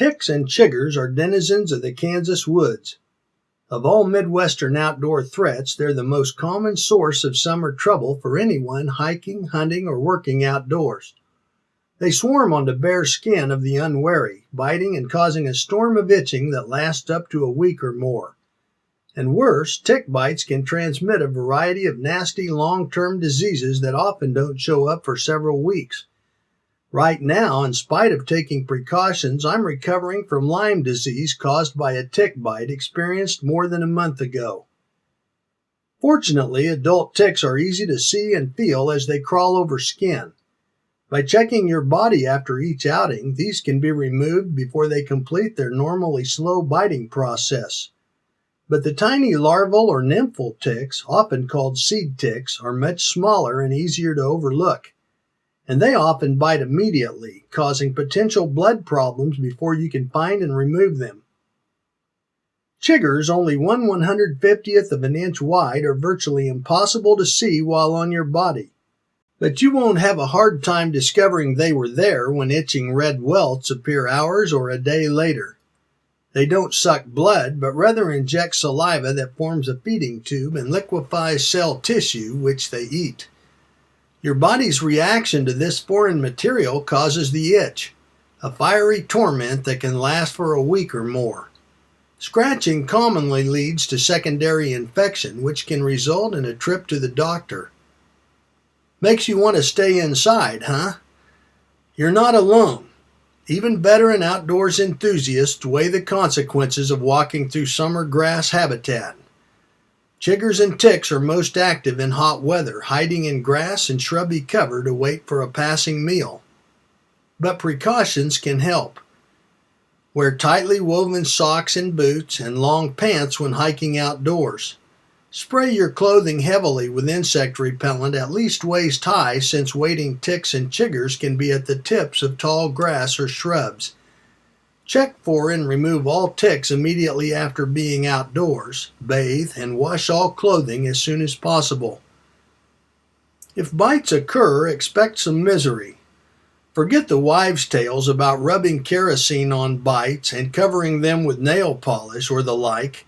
Ticks and chiggers are denizens of the Kansas woods. Of all Midwestern outdoor threats, they're the most common source of summer trouble for anyone hiking, hunting, or working outdoors. They swarm on the bare skin of the unwary, biting and causing a storm of itching that lasts up to a week or more. And worse, tick bites can transmit a variety of nasty long-term diseases that often don't show up for several weeks. Right now, in spite of taking precautions, I'm recovering from Lyme disease caused by a tick bite experienced more than a month ago. Fortunately, adult ticks are easy to see and feel as they crawl over skin. By checking your body after each outing, these can be removed before they complete their normally slow biting process. But the tiny larval or nymphal ticks, often called seed ticks, are much smaller and easier to overlook. And they often bite immediately, causing potential blood problems before you can find and remove them. Chiggers, only 1/150th of an inch wide, are virtually impossible to see while on your body. But you won't have a hard time discovering they were there when itching red welts appear hours or a day later. They don't suck blood, but rather inject saliva that forms a feeding tube and liquefies cell tissue, which they eat. Your body's reaction to this foreign material causes the itch, a fiery torment that can last for a week or more. Scratching commonly leads to secondary infection, which can result in a trip to the doctor. Makes you want to stay inside, huh? You're not alone. Even veteran outdoors enthusiasts weigh the consequences of walking through summer grass habitat. Chiggers and ticks are most active in hot weather, hiding in grass and shrubby cover to wait for a passing meal. But precautions can help. Wear tightly woven socks and boots and long pants when hiking outdoors. Spray your clothing heavily with insect repellent at least waist high, since wading ticks and chiggers can be at the tips of tall grass or shrubs. Check for and remove all ticks immediately after being outdoors. Bathe and wash all clothing as soon as possible. If bites occur, expect some misery. Forget the wives' tales about rubbing kerosene on bites and covering them with nail polish or the like.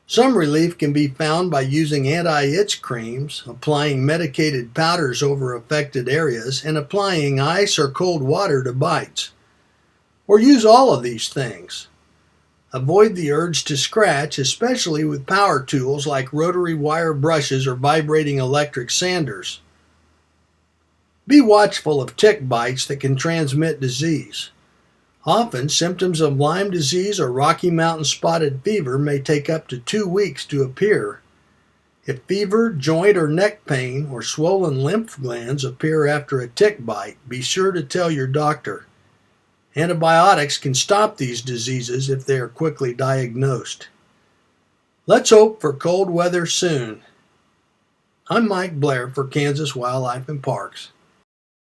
Some relief can be found by using anti-itch creams, applying medicated powders over affected areas, and applying ice or cold water to bites. Or use all of these things. Avoid the urge to scratch, especially with power tools like rotary wire brushes or vibrating electric sanders. Be watchful of tick bites that can transmit disease. Often, symptoms of Lyme disease or Rocky Mountain spotted fever may take up to 2 weeks to appear. If fever, joint or neck pain, or swollen lymph glands appear after a tick bite, be sure to tell your doctor. Antibiotics can stop these diseases if they are quickly diagnosed. Let's hope for cold weather soon. I'm Mike Blair for Kansas Wildlife and Parks.